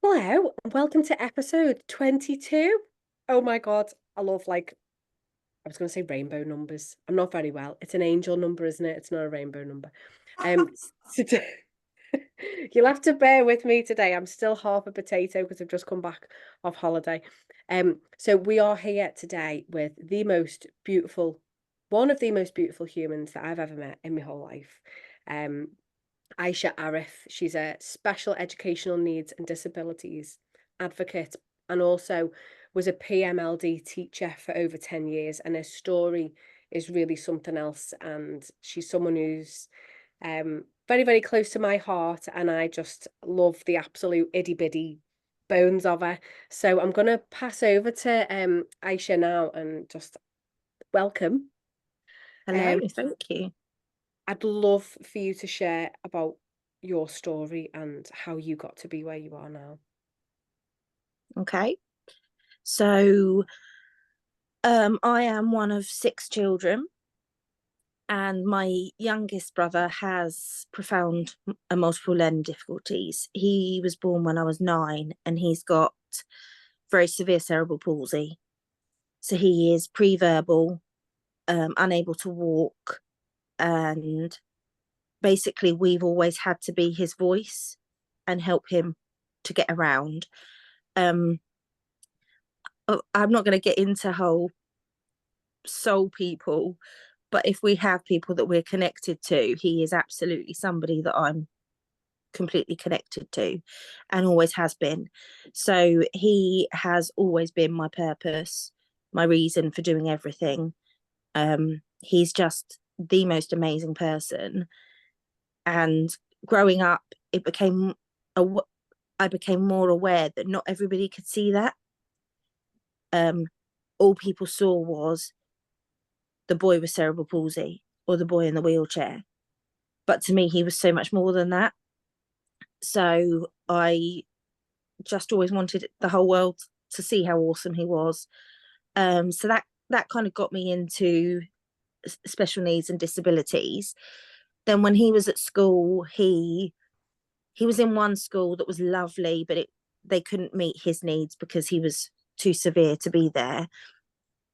Hello, and welcome to episode 22. Oh my God, I love I was going to say rainbow numbers. I'm not very well. It's an angel number, isn't it? It's not a rainbow number. Um, today, you'll have to bear with me today. I'm still half a potato because I've just come back off holiday. So we are here today with one of the most beautiful humans that I've ever met in my whole life. Um, Aysha Arif. She's a special educational needs and disabilities advocate and also was a PMLD teacher for over 10 years. And her story is really something else. And she's someone who's very, very close to my heart. And I just love the absolute itty bitty bones of her. So I'm going to pass over to Aysha now and just welcome. Hello, Um, thank you. I'd love for you to share about your story and how you got to be where you are now. Okay. So, I am one of six children, and my youngest brother has profound multiple learning difficulties. He was born when I was 9, and he's got very severe cerebral palsy. So he is pre-verbal, unable to walk, and basically we've always had to be his voice and help him to get around. Um, I'm not going to get into whole soul people, but if we have people that we're connected to, he is absolutely somebody that I'm completely connected to and always has been. So he has always been my purpose, my reason for doing everything. He's just the most amazing person. And growing up, it became a, I became more aware that not everybody could see that. Um, all people saw was the boy with cerebral palsy or the boy in the wheelchair. But to me, he was so much more than that. So I just always wanted the whole world to see how awesome he was. So that kind of got me into special needs and disabilities. Then when he was at school, he was in one school that was lovely, but they couldn't meet his needs because he was too severe to be there.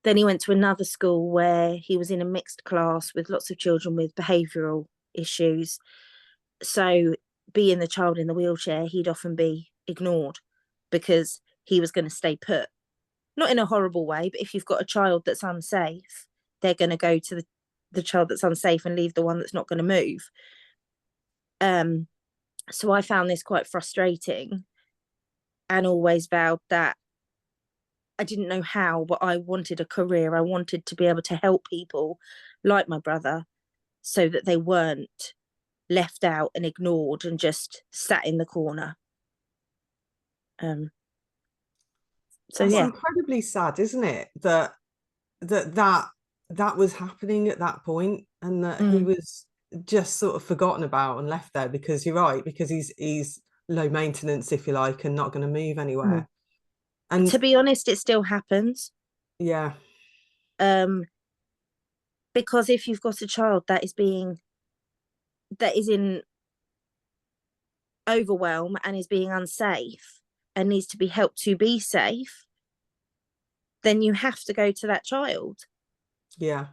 Then he went to another school where he was in a mixed class with lots of children with behavioural issues. So, being the child in the wheelchair, he'd often be ignored because he was going to stay put. Not in a horrible way, but if you've got a child that's unsafe, they're going to go to the child that's unsafe and leave the one that's not going to move. Um, so I found this quite frustrating and always vowed that I didn't know how, but I wanted a career. I wanted to be able to help people like my brother so that they weren't left out and ignored and just sat in the corner. Um, so That's yeah, incredibly sad, isn't it? That was happening at that point, and that he mm. was just sort of forgotten about and left there because you're right, because he's low maintenance, if you like, and not going to move Mm. anywhere. And To be honest, it still happens. yeah, Um, because if you've got a child that is in overwhelm and is being unsafe and needs to be helped to be safe, then you have to go to that child, yeah. And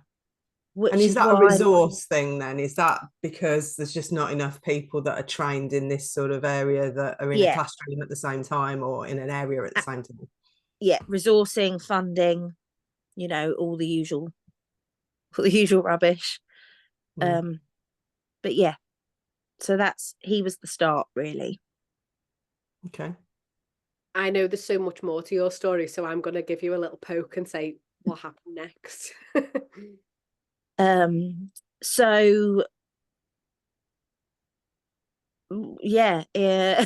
which is is that a why resource thing then? Is that because there's just not enough people that are trained in this sort of area that are in a yeah, classroom at the same time or in an area at the same time? yeah, resourcing, funding, all the usual rubbish. Mm, Um, but yeah, so he was the start really. okay. I know there's so much more to your story, so I'm going to give you a little poke and say what happened next. So yeah, yeah,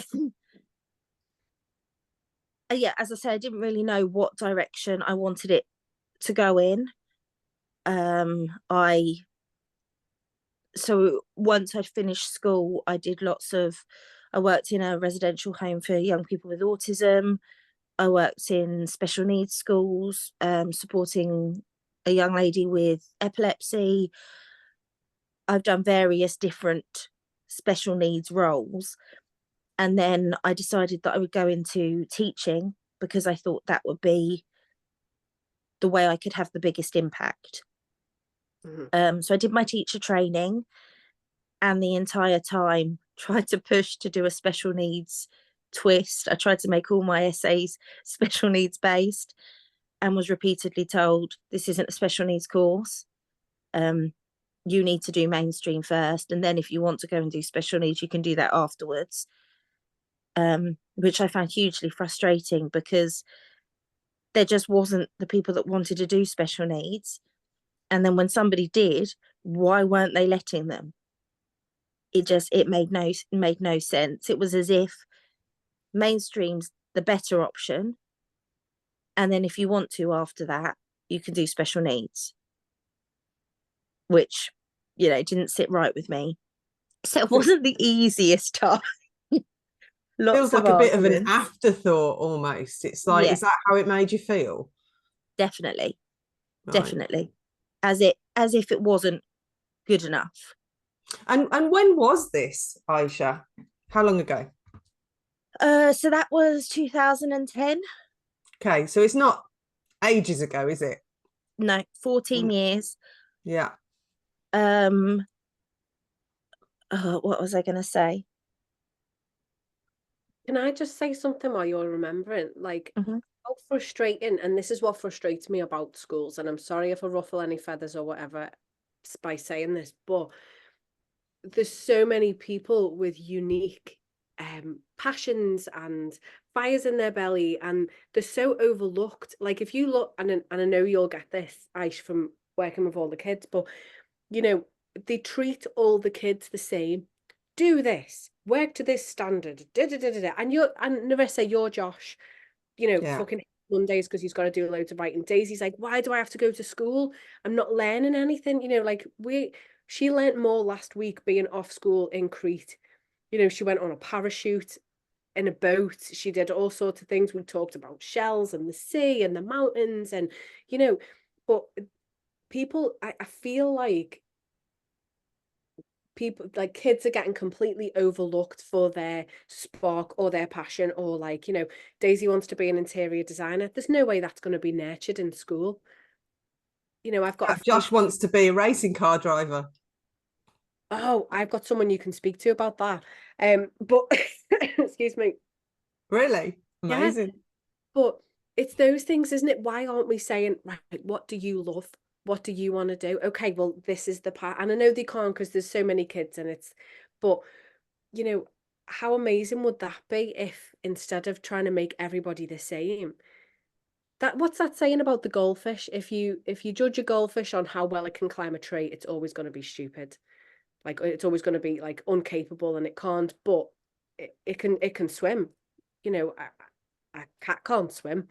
as I said, I didn't really know what direction I wanted it to go in. I So once I'd finished school, I worked in a residential home for young people with autism. I worked in special needs schools, supporting a young lady with epilepsy. I've done various different special needs roles. And then I decided that I would go into teaching because I thought that would be the way I could have the biggest impact. So I did my teacher training, and the entire time tried to push to do a special needs twist. I tried to make all my essays special needs based, and was repeatedly told, this isn't a special needs course. You need to do mainstream first, and then if you want to go and do special needs, you can do that afterwards. Which I found hugely frustrating, because there just wasn't the people that wanted to do special needs. And then when somebody did, why weren't they letting them? It made no sense. It was as if mainstream's the better option, and then if you want to after that, you can do special needs, which, you know, didn't sit right with me. So it wasn't the easiest time. Feels like a bit of an afterthought almost. It's like, Yeah. Is that how it made you feel? Definitely. Right. Definitely. As if it wasn't good enough. And when was this, Aysha? How long ago? So that was 2010. Okay, so it's not ages ago, is it? No, 14 years. Yeah. What was I going to say? Can I just say something while you're remembering? Like, Mhm. how frustrating, and this is what frustrates me about schools, and I'm sorry if I ruffle any feathers or whatever by saying this, but there's so many people with unique passions and fires in their belly, and they're so overlooked. Like, if you look, and I know you'll get this, Aish, from working with all the kids, but you know, they treat all the kids the same. Do this, work to this standard, da da da da da. And Narissa, you're Josh, you know, Yeah. fucking Mondays because he's got to do loads of writing. Daisy's like, why do I have to go to school? I'm not learning anything. You know, like she learnt more last week being off school in Crete. You know, she went on a parachute in a boat. She did all sorts of things. We talked about shells and the sea and the mountains, and you know, but people, I feel like people, like kids, are getting completely overlooked for their spark or their passion, or like, you know, Daisy wants to be an interior designer. There's no way that's going to be nurtured in school. You know, I've got Josh wants to be a racing car driver. oh, I've got someone you can speak to about that. But excuse me. Really? Yeah, Amazing. but it's those things, isn't it? Why aren't we saying, right, what do you love? What do you want to do? Okay, well, this is the part. And I know they can't because there's so many kids, and but you know, how amazing would that be if instead of trying to make everybody the same, what's that saying about the goldfish? If you judge a goldfish on how well it can climb a tree, it's always going to be stupid. Like, it's always going to be like incapable, and it can't, but it can swim. You know, a cat can't swim.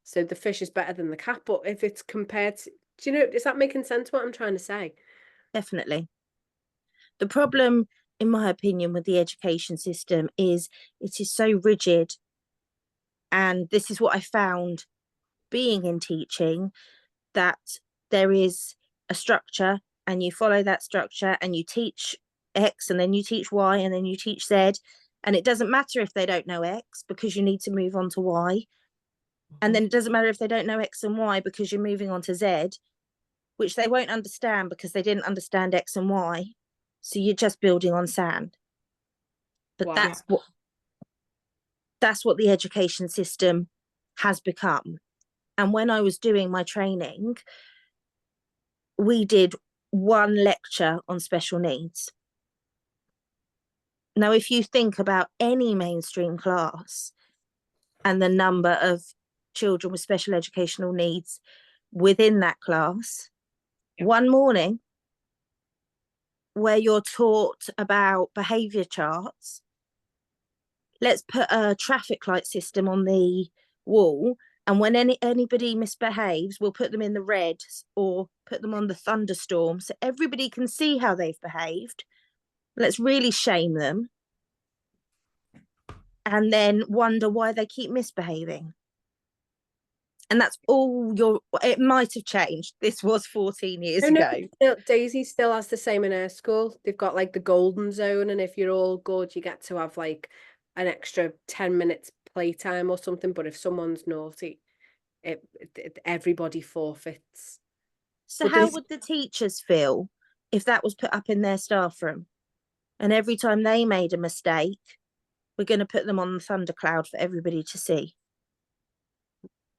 So the fish is better than the cat. But if it's compared to, do you know, is that making sense what I'm trying to say? Definitely. The problem, in my opinion, with the education system is it is so rigid. And this is what I found being in teaching, that there is a structure, and you follow that structure, and you teach X, and then you teach Y, and then you teach Z. And it doesn't matter if they don't know X, because you need to move on to Y. And then it doesn't matter if they don't know X and Y, because you're moving on to Z, which they won't understand because they didn't understand X and Y. So you're just building on sand. But Wow. that's what the education system has become. And when I was doing my training, we did one lecture on special needs. Now, if you think about any mainstream class and the number of children with special educational needs within that class, one morning where you're taught about behaviour charts, let's put a traffic light system on the wall, and when anybody misbehaves, we'll put them in the red or put them on the thunderstorm so everybody can see how they've behaved. Let's really shame them and then wonder why they keep misbehaving. And that's all it might have changed. This was 14 years ago. Daisy still has the same in her school. They've got like the golden zone, and if you're all good, you get to have like an extra 10 minutes playtime or something, but if someone's naughty, everybody forfeits. So But how there's would the teachers feel if that was put up in their staff room? And every time they made a mistake, we're going to put them on the thundercloud for everybody to see.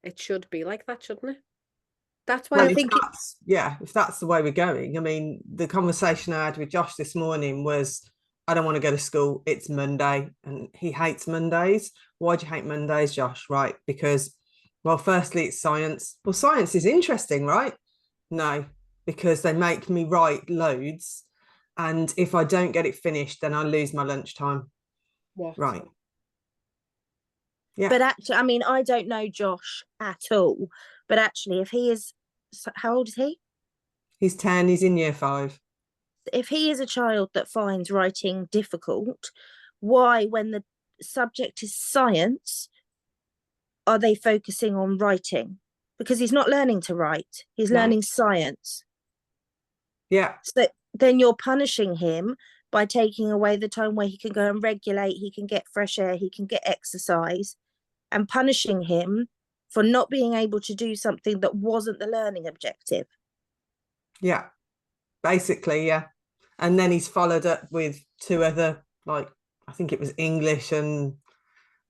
It should be like that, shouldn't it? That's why Well, I if think that's, yeah, if that's the way we're going. I mean, the conversation I had with Josh this morning was, I don't want to go to school. It's Monday, and he hates Mondays. Why do you hate Mondays, Josh? Right, because, well, firstly, it's science. Well, science is interesting, right? No, because they make me write loads, and if I don't get it finished, then I lose my lunchtime. what? Right. Yeah. But actually, I mean, I don't know Josh at all. But actually, if he is, how old is he? He's 10, he's in year 5. If he is a child that finds writing difficult, why, when the subject is science, are they focusing on writing? Because he's not learning to write, he's No. learning science. Yeah. So then you're punishing him by taking away the time where he can go and regulate, he can get fresh air, he can get exercise, and punishing him for not being able to do something that wasn't the learning objective. Yeah. Basically, yeah. And then he's followed up with 2 other, like, I think it was English and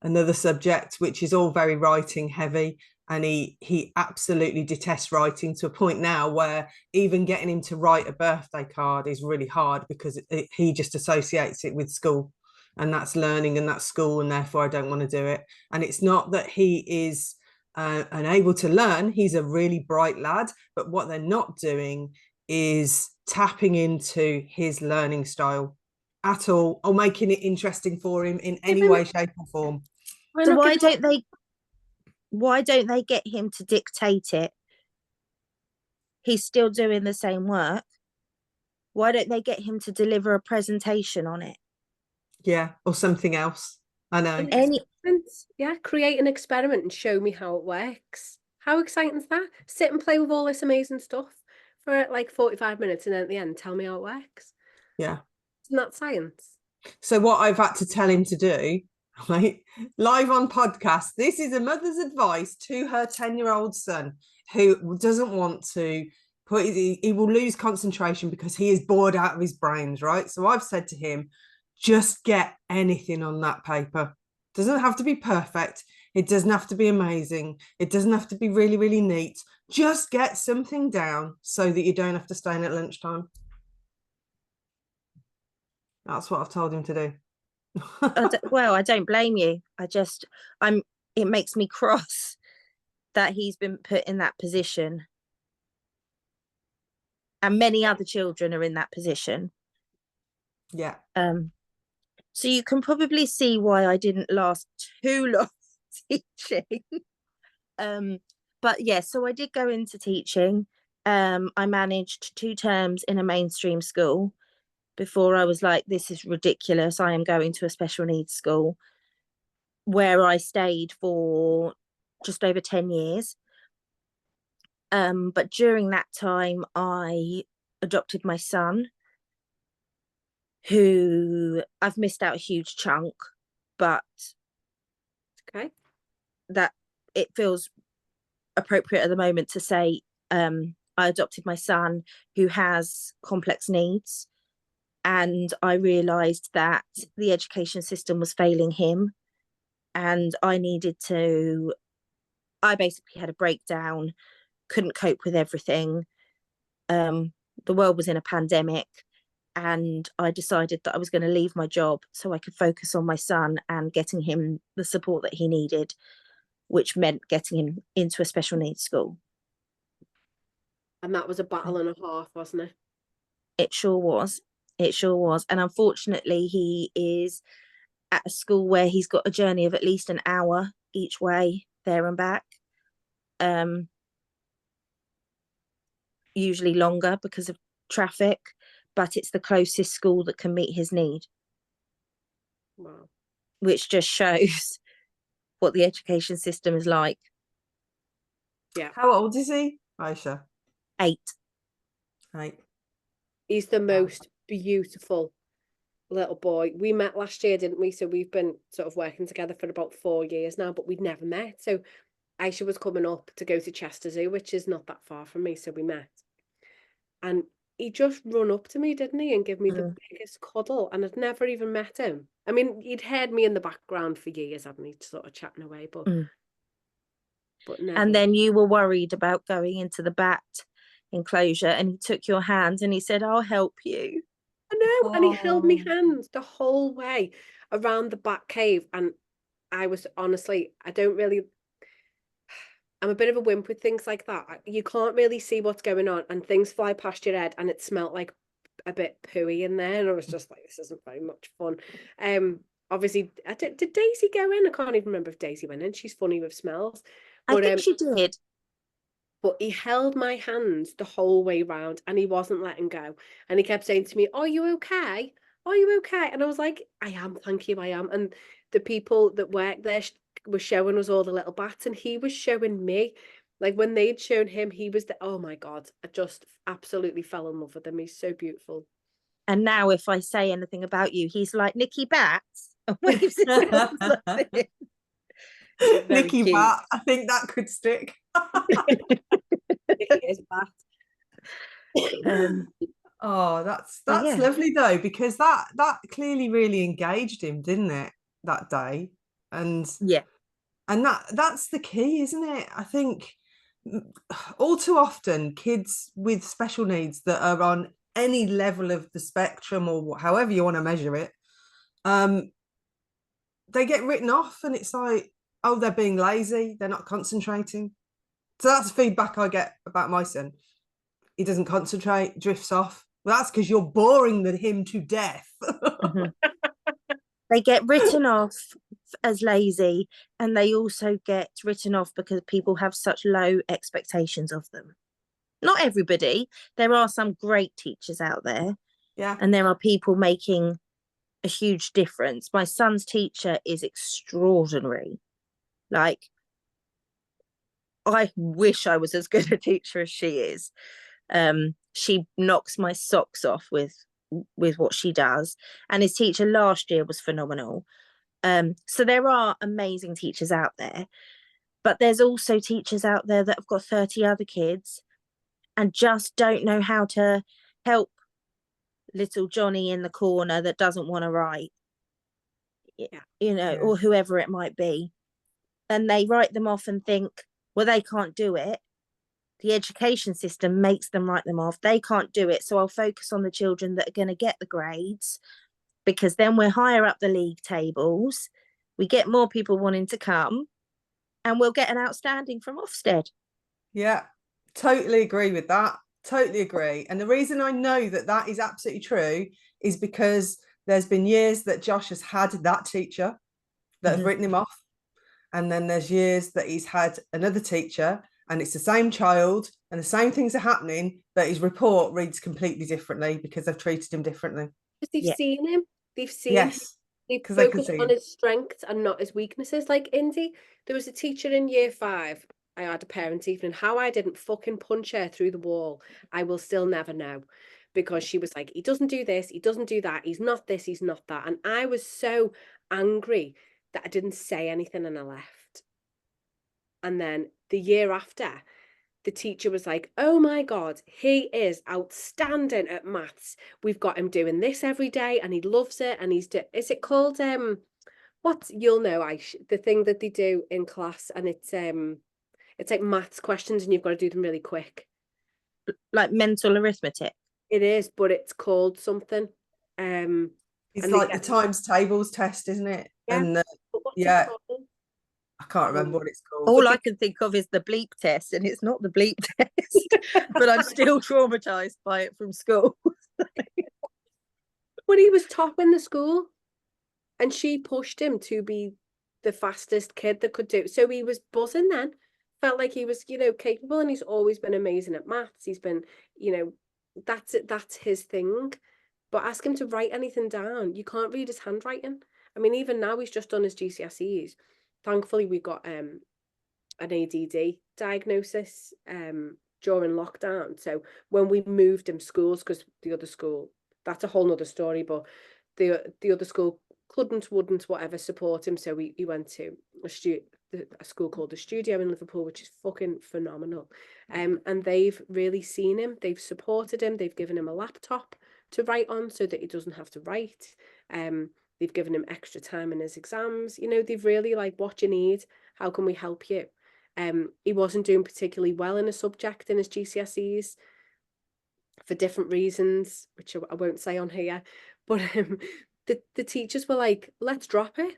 another subject, which is all very writing heavy. And he absolutely detests writing, to a point now where even getting him to write a birthday card is really hard, because he just associates it with school, and that's learning and that's school, and therefore I don't want to do it. And it's not that he is unable to learn. He's a really bright lad, but what they're not doing is tapping into his learning style at all, or making it interesting for him in any way, shape or form. So why don't they get him to dictate it? He's still doing the same work. Why don't they get him to deliver a presentation on it? Yeah, or something else. I know. Yeah, create an experiment and show me how it works. How exciting is that? Sit and play with all this amazing stuff for like 45 minutes, and then at the end tell me how it works. Yeah. Isn't that science? So what I've had to tell him to do, right, live on podcast, this is a mother's advice to her 10-year-old son, who doesn't want to he will lose concentration because he is bored out of his brains, right? So I've said to him, just get anything on that paper. It doesn't have to be perfect. It doesn't have to be amazing. It doesn't have to be really, really neat. Just get something down so that you don't have to stay in at lunchtime. That's what I've told him to do. Well, I don't blame you. It makes me cross that he's been put in that position. And many other children are in that position. Yeah. So you can probably see why I didn't last too long teaching. But yeah, so I did go into teaching. I managed 2 terms in a mainstream school before I was like, this is ridiculous. I am going to a special needs school, where I stayed for just over 10 years. But during that time, I adopted my son, who I've missed out a huge chunk, but Okay. that it feels appropriate at the moment to say I adopted my son, who has complex needs, and I realised that the education system was failing him, and I basically had a breakdown, couldn't cope with everything. The world was in a pandemic, and I decided that I was going to leave my job so I could focus on my son and getting him the support that he needed, which meant getting him into a special needs school. And that was a battle and a half, wasn't it? It sure was. It sure was. And unfortunately, he is at a school where he's got a journey of at least an hour each way, there and back. Usually longer because of traffic, but it's the closest school that can meet his need. Wow. Which just shows what the education system is like. Yeah. How old is he, Aysha? 8. 8. He's the most beautiful little boy. We met last year, didn't we? So we've been sort of working together for about 4 years now, but we'd never met. So Aysha was coming up to go to Chester Zoo, which is not that far from me. So we met. And he just run up to me, didn't he? And give me the biggest cuddle. And I'd never even met him. I mean, he'd heard me in the background for years, hadn't he? Sort of chatting away, but never. And then you were worried about going into the bat enclosure, and he took your hand and he said, "I'll help you." I know. And he held me hand the whole way around the bat cave. And I was honestly, I'm a bit of a wimp with things like that. You can't really see what's going on, and things fly past your head, and it smelt like a bit pooey in there, and I was just like, this isn't very much fun. Obviously, did Daisy go in? I can't even remember if Daisy went in. She's funny with smells. But, I think she did. But he held my hands the whole way round, and he wasn't letting go. And he kept saying to me, "Are you okay? Are you okay?" And I was like, "I am, thank you, I am." And the people that worked there were showing us all the little bats, and he was showing me. Like when they'd shown him, he was oh my God, I just absolutely fell in love with him. He's so beautiful. And now if I say anything about you, he's like, "Nikki Bats," and waves his arms like this. Nikki Bat, I think that could stick. Nikki is Bat. Oh, that's yeah. lovely though, because that clearly really engaged him, didn't it, that day? And yeah, and that's the key, isn't it? I think all too often kids with special needs that are on any level of the spectrum, or however you want to measure it, they get written off, and it's like, oh, they're being lazy, they're not concentrating. So that's feedback I get about my son. He doesn't concentrate, drifts off. Well, that's because you're boring him to death. They get written off as lazy, and they also get written off because people have such low expectations of them. Not everybody. There are some great teachers out there. Yeah. And there are people making a huge difference. My son's teacher is extraordinary. Like, I wish I was as good a teacher as she is. She knocks my socks off with what she does, and his teacher last year was phenomenal. So there are amazing teachers out there, but there's also teachers out there that have got 30 other kids and just don't know how to help little Johnny in the corner that doesn't want to write, or whoever it might be, and they write them off and think, well, they can't do it. The education system makes them write them off. They can't do it, so I'll focus on the children that are going to get the grades, because then we're higher up the league tables, we get more people wanting to come, and we'll get an outstanding from Ofsted. Yeah, totally agree with that. Totally agree. And the reason I know that is absolutely true is because there's been years that Josh has had that teacher that have written him off. And then there's years that he's had another teacher, and it's the same child and the same things are happening, but his report reads completely differently because they've treated him differently. Because they've seen him. They've seen him. They've focused on his strengths and not his weaknesses. Like Indy, there was a teacher in year 5. I had a parents' evening. How I didn't fucking punch her through the wall, I will still never know. Because she was like, he doesn't do this, he doesn't do that, he's not this, he's not that. And I was so angry that I didn't say anything and I left. And then the year after, the teacher was like, oh my God, he is outstanding at maths. We've got him doing this every day and he loves it. And is it called, you'll know, the thing that they do in class, and it's like maths questions and you've got to do them really quick. Like mental arithmetic. It is, but it's called something. It's like the times tables test, isn't it? Yeah. And it I can't remember what it's called. All I can think of is the bleep test, and it's not the bleep test, but I'm still traumatized by it from school. But he was top in the school, and she pushed him to be the fastest kid that could do it. So he was buzzing then. Felt like he was, capable, and he's always been amazing at maths. He's been, that's it. That's his thing. But ask him to write anything down. You can't read his handwriting. I mean, even now he's just done his GCSEs. Thankfully, we got an ADD diagnosis during lockdown. So when we moved him schools, because the other school, that's a whole nother story, but the other school wouldn't, whatever, support him. So he went to a school called the Studio in Liverpool, which is fucking phenomenal. And they've really seen him. They've supported him. They've given him a laptop to write on so that he doesn't have to write. They've given him extra time in his exams. You know, they've really like, what you need, how can we help you? He wasn't doing particularly well in a subject in his GCSEs for different reasons, which I won't say on here. But the teachers were like, let's drop it.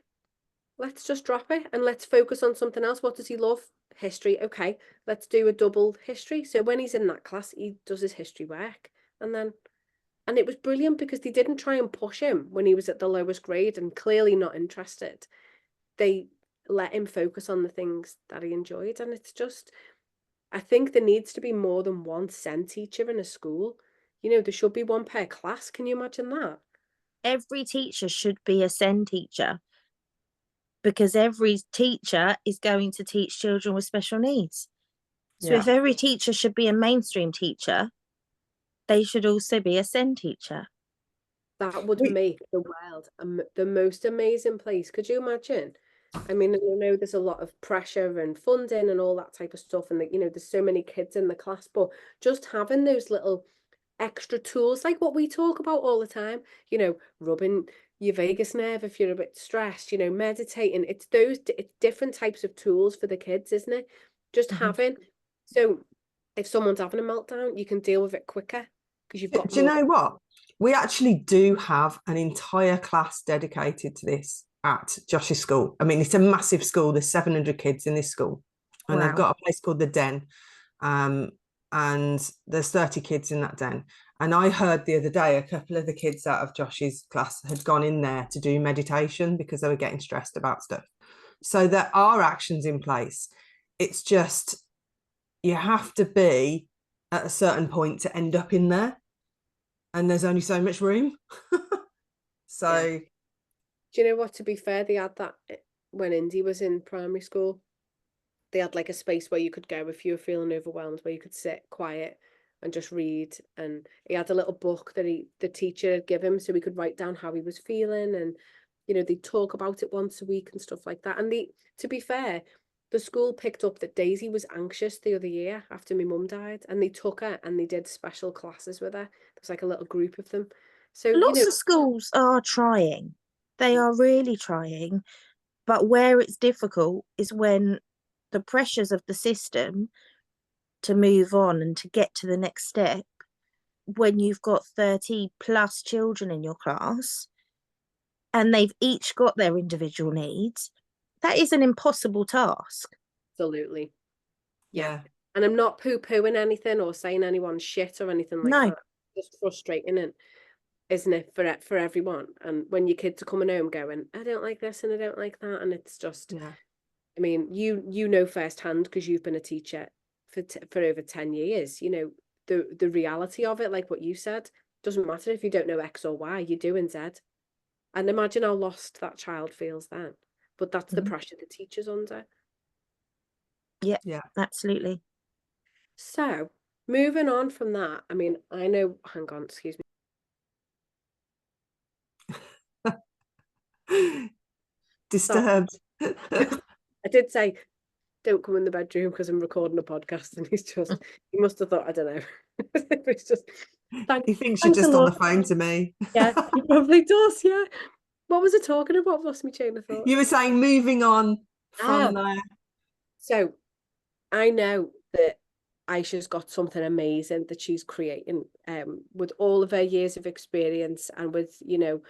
Let's just drop it and let's focus on something else. What does he love? History. Okay, let's do a double history. So when he's in that class, he does his history work. And it was brilliant because they didn't try and push him when he was at the lowest grade and clearly not interested. They let him focus on the things that he enjoyed. And it's just, I think there needs to be more than one SEN teacher in a school. You know, there should be one per class. Can you imagine that? Every teacher should be a SEN teacher, because every teacher is going to teach children with special needs. So if every teacher should be a mainstream teacher, they should also be a SEN teacher. That would make the world the most amazing place. Could you imagine? I mean, I know there's a lot of pressure and funding and all that type of stuff, and you know, there's so many kids in the class, but just having those little extra tools, like what we talk about all the time, you know, rubbing your vagus nerve if you're a bit stressed, you know, meditating. It's different types of tools for the kids, isn't it? Just having, so if someone's having a meltdown, you can deal with it quicker because you've got Do you know what? We actually do have an entire class dedicated to this at Josh's school. I mean, it's a massive school. There's 700 kids in this school, and they've got a place called the Den, and there's 30 kids in that Den. And I heard the other day a couple of the kids out of Josh's class had gone in there to do meditation because they were getting stressed about stuff. So there are actions in place. It's just, you have to be at a certain point to end up in there, and there's only so much room. So do you know what, to be fair, they had that when Indy was in primary school. They had like a space where you could go if you were feeling overwhelmed, where you could sit quiet and just read. And he had a little book that the teacher had given him so he could write down how he was feeling, and you know, they'd talk about it once a week and stuff like that. And to be fair, the school picked up that Daisy was anxious the other year after my mum died, and they took her and they did special classes with her. There was like a little group of them. So lots of schools are trying. They are really trying. But where it's difficult is when the pressures of the system to move on and to get to the next step, when you've got 30 plus children in your class and they've each got their individual needs, that is an impossible task. Absolutely. Yeah. And I'm not poo-pooing anything or saying anyone's shit or anything like that. It's frustrating, and isn't it, for everyone? And when your kids are coming home going, I don't like this and I don't like that, and it's just, I mean, you know firsthand because you've been a teacher for over 10 years. You know the reality of it, like what you said. Doesn't matter if you don't know X or Y, you're doing Z. And imagine how lost that child feels then. But that's the pressure the teacher's under. Yeah, absolutely. So moving on from that, I mean, I know, hang on, excuse me. Disturbed. I did say, don't come in the bedroom because I'm recording a podcast, and he must have thought, I don't know. It's just, he thinks you're just on the phone to me. Yeah, he probably does, yeah. What was I talking about? I've lost my chain of thought. You were saying moving on from there. So I know that Aysha's got something amazing that she's creating, with all of her years of experience, and with, you know,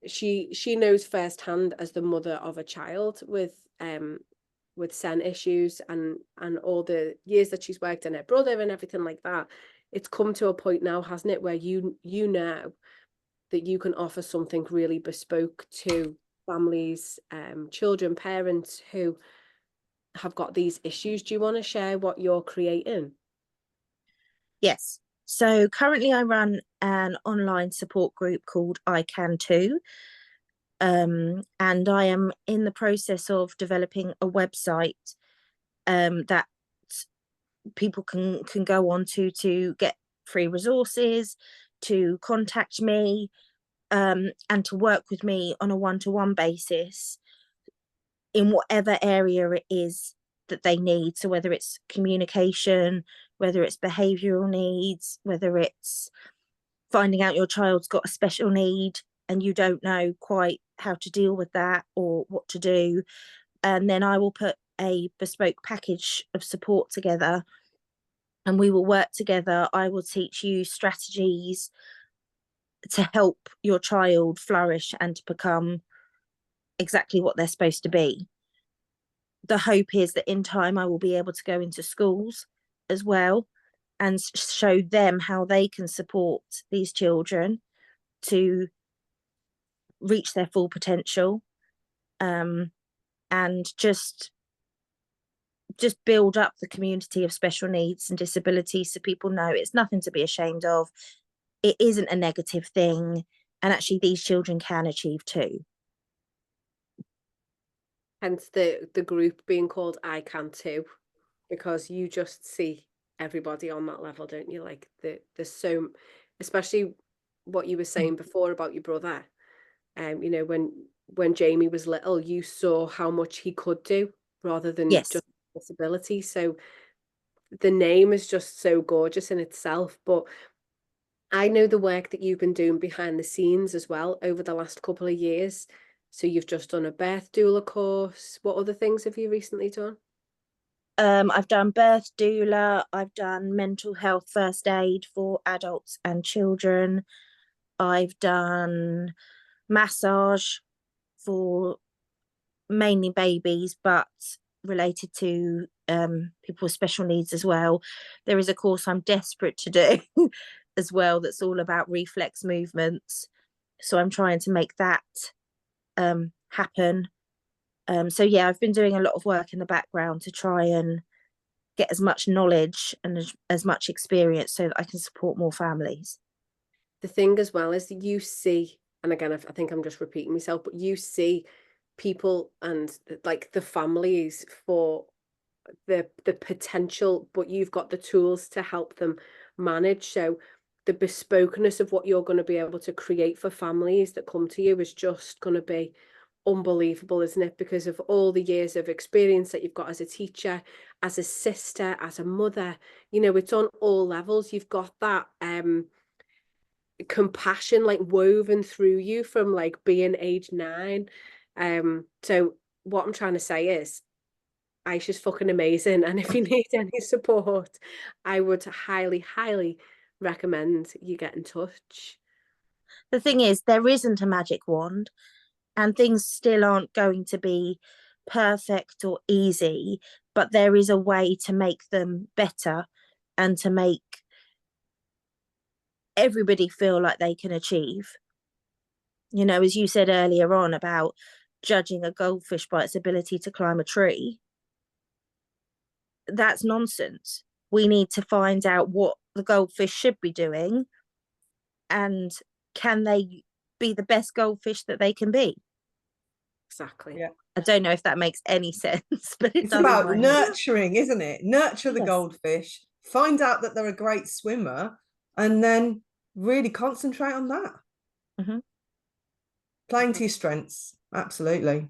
she knows firsthand as the mother of a child with SEN issues, and all the years that she's worked in her brother and everything like that. It's come to a point now, hasn't it, where you know that you can offer something really bespoke to families, children, parents who have got these issues. Do you want to share what you're creating? Yes. So currently I run an online support group called I Can Too. And I am in the process of developing a website that people can go on to get free resources, to contact me, and to work with me on a one-to-one basis in whatever area it is that they need. So whether it's communication, whether it's behavioural needs, whether it's finding out your child's got a special need and you don't know quite how to deal with that or what to do, and then I will put a bespoke package of support together and we will work together. I will teach you strategies to help your child flourish and to become exactly what they're supposed to be. The hope is that in time I will be able to go into schools as well and show them how they can support these children to reach their full potential, and just build up the community of special needs and disabilities so people know it's nothing to be ashamed of. It isn't a negative thing, and actually these children can achieve too. Hence the group being called I Can Too, because you just see everybody on that level, don't you? Like there's so, especially what you were saying before about your brother. You know, when Jamie was little, you saw how much he could do rather than Yes. just disability. So the name is just so gorgeous in itself. But I know the work that you've been doing behind the scenes as well over the last couple of years. So you've just done a birth doula course. What other things have you recently done? I've done birth doula, I've done mental health first aid for adults and children, I've done massage for mainly babies, but related to people with special needs as well. There is a course I'm desperate to do as well that's all about reflex movements. So I'm trying to make that happen. So yeah, I've been doing a lot of work in the background to try and get as much knowledge and as much experience so that I can support more families. The thing as well is that you see, and again, I think I'm just repeating myself, but you see people and like the families for the potential, but you've got the tools to help them manage. So the bespokeness of what you're going to be able to create for families that come to you is just going to be unbelievable, isn't it? Because of all the years of experience that you've got as a teacher, as a sister, as a mother, you know, it's on all levels. You've got that compassion like woven through you from like being age 9. So what I'm trying to say is Aisha's fucking amazing, and if you need any support, I would highly recommend you get in touch. The thing is, there isn't a magic wand, and things still aren't going to be perfect or easy, but there is a way to make them better and to make everybody feel like they can achieve. You know, as you said earlier on about judging a goldfish by its ability to climb a tree, that's nonsense. We need to find out what the goldfish should be doing and can they be the best goldfish that they can be. Exactly. Yeah. I don't know if that makes any sense, but it's about nurturing, isn't it? Nurture the goldfish, find out that they're a great swimmer, and then really concentrate on that. Playing to your strengths. Absolutely.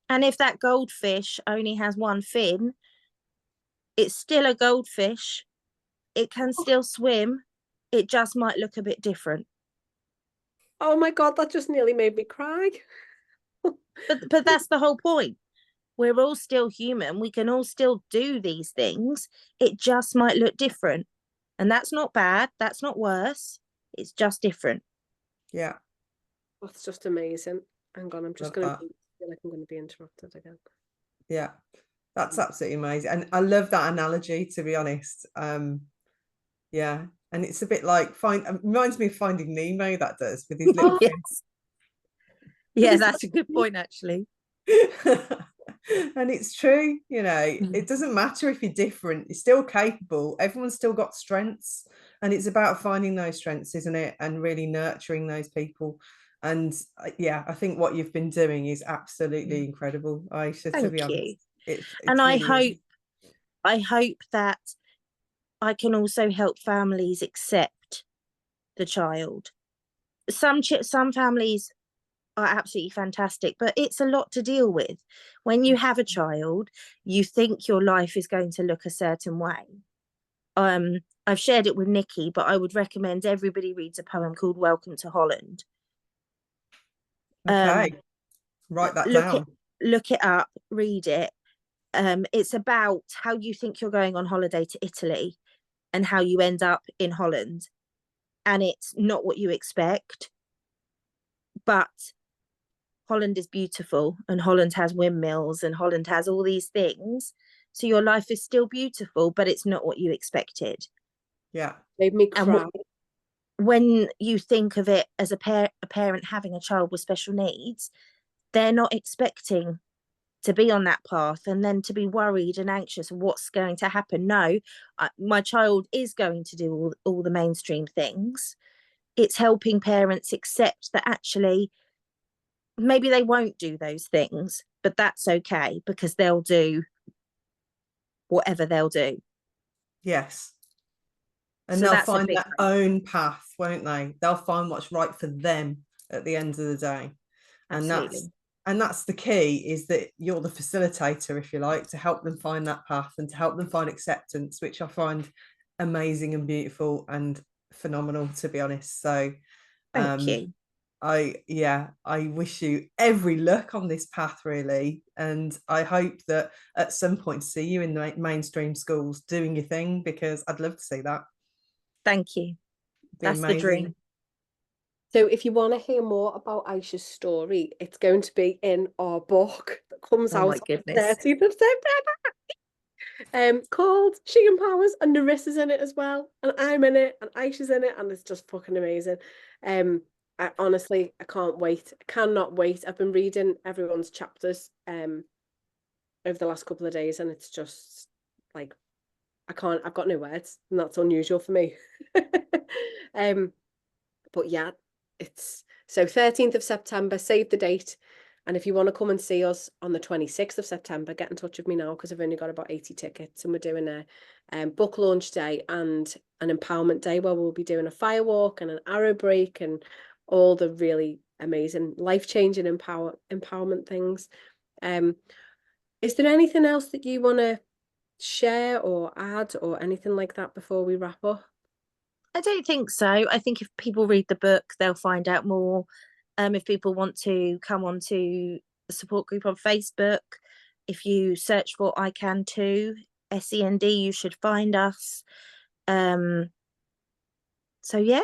And if that goldfish only has one fin, it's still a goldfish. It can still swim. It just might look a bit different. Oh my God, that just nearly made me cry. But that's the whole point. We're all still human. We can all still do these things. It just might look different. And that's not bad. That's not worse. It's just different. Yeah. That's just amazing. Hang on, I'm just going to feel like I'm going to be interrupted again. Yeah, that's absolutely amazing. And I love that analogy, to be honest. Yeah. And it's a bit like reminds me of Finding Nemo, that does, with his little yes. Yeah, that's a good point, actually. And it's true, you know, it doesn't matter if you're different, you're still capable. Everyone's still got strengths, and it's about finding those strengths, isn't it? And really nurturing those people. And yeah, I think what you've been doing is absolutely incredible, Aysha. Thank to be honest, you. it's and really I hope that I can also help families accept the child some families are absolutely fantastic, but it's a lot to deal with. When you have a child, you think your life is going to look a certain way. I've shared it with Nikki, but I would recommend everybody reads a poem called Welcome to Holland. Okay, write that down. Look it up, read it. It's about how you think you're going on holiday to Italy and how you end up in Holland, and it's not what you expect, but Holland is beautiful, and Holland has windmills, and Holland has all these things. So your life is still beautiful, but it's not what you expected. Yeah. Made me cry. And when you think of it as a parent having a child with special needs, they're not expecting to be on that path and then to be worried and anxious what's going to happen. No, my child is going to do all the mainstream things. It's helping parents accept that actually maybe they won't do those things, but that's okay because they'll do whatever they'll do. Yes. And So they'll find their own path, won't they? They'll find what's right for them at the end of the day. Absolutely. And that's the key, is that you're the facilitator, if you like, to help them find that path and to help them find acceptance, which I find amazing and beautiful and phenomenal, to be honest. So thank you. I wish you every luck on this path, really, and I hope that at some point see you in the mainstream schools doing your thing, because I'd love to see that. Thank you. That's amazing. The dream. So if you want to hear more about Aysha's story, it's going to be in our book that comes out on the 30th of September. Called She Empowers, and Narissa's in it as well, and I'm in it, and Aysha's in it, and it's just fucking amazing. I honestly, I can't wait. I cannot wait. I've been reading everyone's chapters over the last couple of days, and it's just like, I've got no words, and that's unusual for me. But yeah, it's so 13th of September, save the date. And if you want to come and see us on the 26th of September, get in touch with me now, because I've only got about 80 tickets, and we're doing a book launch day and an empowerment day where we'll be doing a fire walk and an arrow break and all the really amazing life-changing empowerment things. Is there anything else that you want to share or add or anything like that before we wrap up? I don't think so. I think if people read the book, they'll find out more. If people want to come on to the support group on Facebook, if you search for I Can Too, SEND, you should find us. So yeah,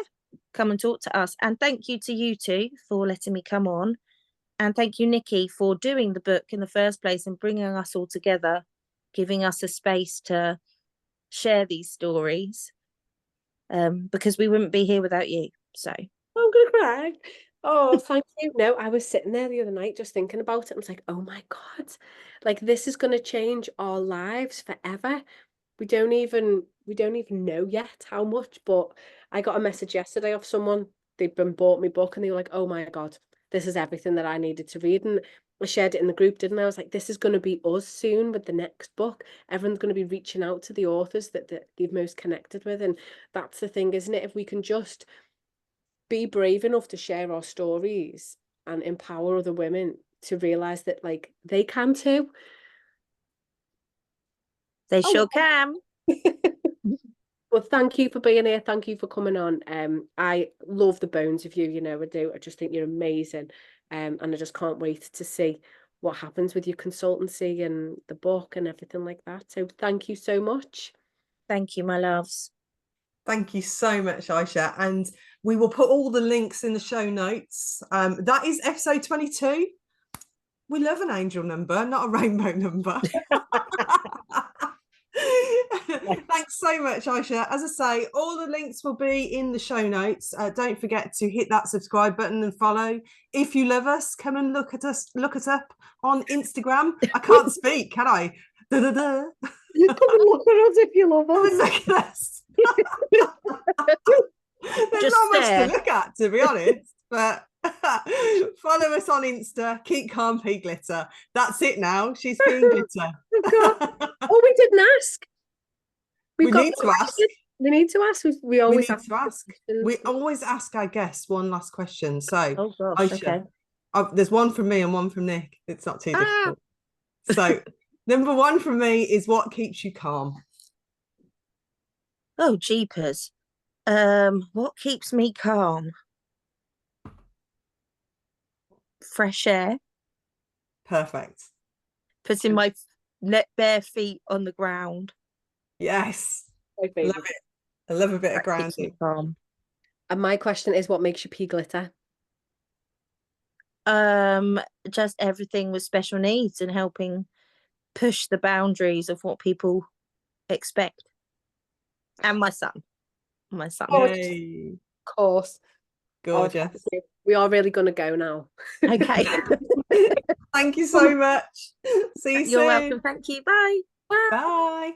come and talk to us. And thank you to you two for letting me come on. And thank you, Nikki, for doing the book in the first place and bringing us all together, giving us a space to share these stories. Because we wouldn't be here without you. So I'm gonna cry. Oh, thank you. No, I was sitting there the other night just thinking about it. I was like, oh my God, like this is gonna change our lives forever. We don't even know yet how much, but I got a message yesterday of someone, they'd been bought my book and they were like, oh my God, this is everything that I needed to read. And I shared it in the group, didn't I? I was like, this is going to be us soon with the next book. Everyone's going to be reaching out to the authors that they've most connected with. And that's the thing, isn't it? If we can just be brave enough to share our stories and empower other women to realize that, like, they can too. They sure can. Well, thank you for being here. Thank you for coming on. I love the bones of you, you know, I do. I just think you're amazing. And I just can't wait to see what happens with your consultancy and the book and everything like that. So thank you so much. Thank you, my loves. Thank you so much, Aysha. And we will put all the links in the show notes. That is episode 22. We love an angel number, not a rainbow number. Thanks so much, Aysha. As I say, all the links will be in the show notes. Don't forget to hit that subscribe button and follow. If you love us, come and look us up on Instagram. I can't speak, can I? Come and look at us if you love us. Look at us. There's just not much to look at, to be honest, but follow us on Insta. Keep calm, P Glitter. That's it now. She's being glitter. Oh, we didn't ask. We need to ask. We need to ask. We We always need ask to ask. questions. We always ask our guests one last question. So, Oh gosh, Aysha, okay. there's one from me and one from Nick. It's not too Ah, difficult. So, number one from me is what keeps you calm? oh jeepers. What keeps me calm? Fresh air. Perfect. Putting my bare feet on the ground. Yes. My Love favourite. it. I love a bit of That keeps me grounding. calm. And my question is, what makes you pea glitter? Um, just everything with special needs and helping push the boundaries of what people expect. And my son. My son. Oh, Yay. of course. Oh, thank Gorgeous. you. We are really going to go now. Okay. Thank you so much. See you You're soon. welcome. Thank you. Bye. Bye.